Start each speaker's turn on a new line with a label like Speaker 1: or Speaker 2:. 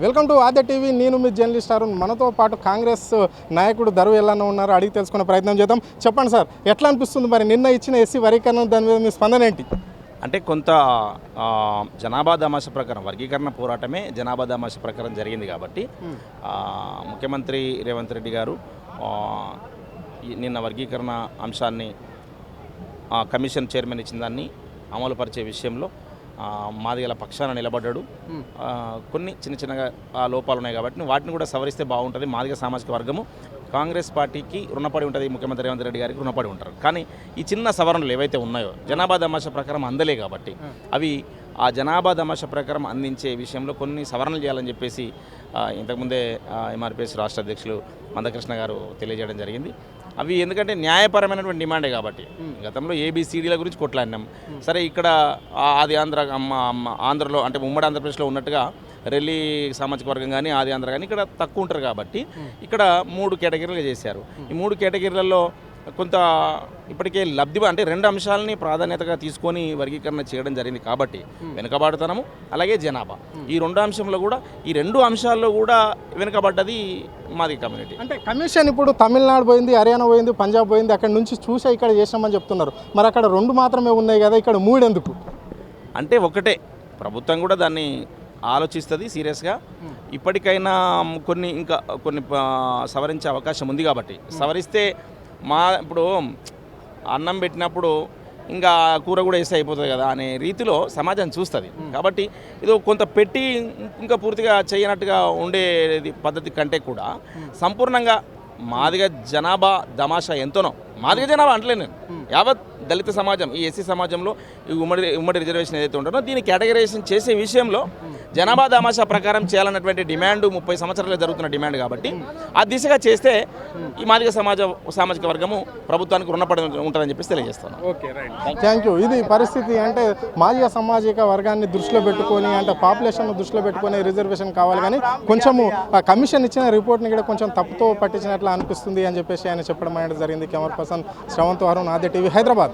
Speaker 1: Welcome to Aadya TV. నేను మీ journalist Arun. మనతో పాటు కాంగ్రెస్ నాయకుడు దరువు ఎలా ఉన్నారు అడిగి తెలుసుకునే ప్రయత్నం చేద్దాం. చెప్పండి సార్, ఎట్లా అనిపిస్తుంది మరి నిన్న ఇచ్చిన ఎస్సీ వర్గీకరణ, దాని మీద మీ స్పందన ఏంటి?
Speaker 2: అంటే కొంత జనాభా దామాష ప్రకారం వర్గీకరణ పోరాటమే జనాభా దామాష ప్రకారం జరిగింది కాబట్టి ముఖ్యమంత్రి రేవంత్ రెడ్డి గారు నిన్న వర్గీకరణ అంశాన్ని కమిషన్ చైర్మన్ ఇచ్చిన దాన్ని అమలుపరిచే విషయంలో మాదిగల పక్షాన నిలబడ్డాడు. కొన్ని చిన్నగా లోపాలు ఉన్నాయి కాబట్టి వాటిని కూడా సవరిస్తే బాగుంటుంది. మాదిగ సామాజిక వర్గము కాంగ్రెస్ పార్టీకి రుణపడి ఉంటుంది, ముఖ్యమంత్రి రేవంత్ రెడ్డి గారికి రుణపడి ఉంటారు. కానీ ఈ చిన్న సవరణలు ఏవైతే ఉన్నాయో జనాభా దమాష ప్రకారం అందలే కాబట్టి అవి ఆ జనాభా దమాష ప్రకారం అందించే విషయంలో కొన్ని సవరణలు చేయాలని చెప్పేసి ఇంతకుముందే ఎంఆర్పిఎస్ రాష్ట్ర అధ్యక్షులు మందకృష్ణ గారు తెలియజేయడం జరిగింది. అవి ఎందుకంటే న్యాయపరమైనటువంటి డిమాండే కాబట్టి గతంలో ఏబిసిడీల గురించి కొట్లాడినాం. సరే, ఇక్కడ ఆది ఆంధ్రలో అంటే ఉమ్మడి ఆంధ్రప్రదేశ్లో ఉన్నట్టుగా రెల్లి సామాజిక వర్గం కానీ ఆది ఆంధ్ర కానీ ఇక్కడ తక్కువ ఉంటారు కాబట్టి ఇక్కడ 3 కేటగిరీలుగా చేశారు. ఈ 3 కేటగిరీలలో కొంత ఇప్పటికే అంటే 2 అంశాలని ప్రాధాన్యతగా తీసుకొని వర్గీకరణ చేయడం జరిగింది కాబట్టి వెనుకబాటుతనము అలాగే జనాభా, ఈ 2 అంశంలో కూడా ఈ 2 అంశాల్లో కూడా వెనుకబడ్డది మాది కమ్యూనిటీ.
Speaker 1: అంటే కమిషన్ ఇప్పుడు తమిళనాడు పోయింది, హర్యానా పోయింది, పంజాబ్ పోయింది, అక్కడ నుంచి చూసే ఇక్కడ చేసామని చెప్తున్నారు. మరి అక్కడ 2 మాత్రమే ఉన్నాయి కదా, ఇక్కడ 3 ఎందుకు?
Speaker 2: అంటే ఒకటే, ప్రభుత్వం కూడా దాన్ని ఆలోచిస్తుంది సీరియస్గా. ఇప్పటికైనా కొన్ని సవరించే అవకాశం ఉంది కాబట్టి సవరిస్తే ఇప్పుడు అన్నం పెట్టినప్పుడు ఇంకా కూర కూడా వేస్తే అయిపోతుంది కదా అనే రీతిలో సమాజం చూస్తుంది. కాబట్టి ఇది కొంత పెట్టి ఇంకా పూర్తిగా చేయనట్టుగా ఉండేది పద్ధతి కంటే కూడా సంపూర్ణంగా మాదిగ జనాభా దమాషా ఎంతనో, మాదిగ జనాభా అంటలే నేను, యావత్ దళిత సమాజం, ఈ ఎస్సీ సమాజంలో ఈ ఉమ్మడి రిజర్వేషన్ ఏదైతే ఉంటుందో దీన్ని కేటగరైజేషన్ చేసే విషయంలో జనాభా దామాషా ప్రకారం చేయాలన్నటువంటి డిమాండ్ 30 సంవత్సరాలుగా జరుగుతున్న డిమాండ్ కాబట్టి ఆ దిశగా చేస్తే ఈ మాదిగ సామాజిక వర్గము ప్రభుత్వానికి రుణపడి ఉంటుందని చెప్పేసి తెలియజేస్తాను.
Speaker 1: Okay, right, thank you. ఇది పరిస్థితి. అంటే మాదిగ సామాజిక వర్గాన్ని దృష్టిలో పెట్టుకొని, అంటే పాపులేషన్ దృష్టిలో పెట్టుకొని రిజర్వేషన్ కావాలి, కానీ కొంచెము కమిషన్ ఇచ్చిన రిపోర్ట్ని కూడా కొంచెం తప్పుతో పట్టించినట్లు అనిపిస్తుంది అని చెప్పేసి ఆయన చెప్పడం అనేది జరిగింది. కెమెరా పర్సన్ శ్రవంత్, అరుణ్, ఆద్య టీవీ, హైదరాబాద్.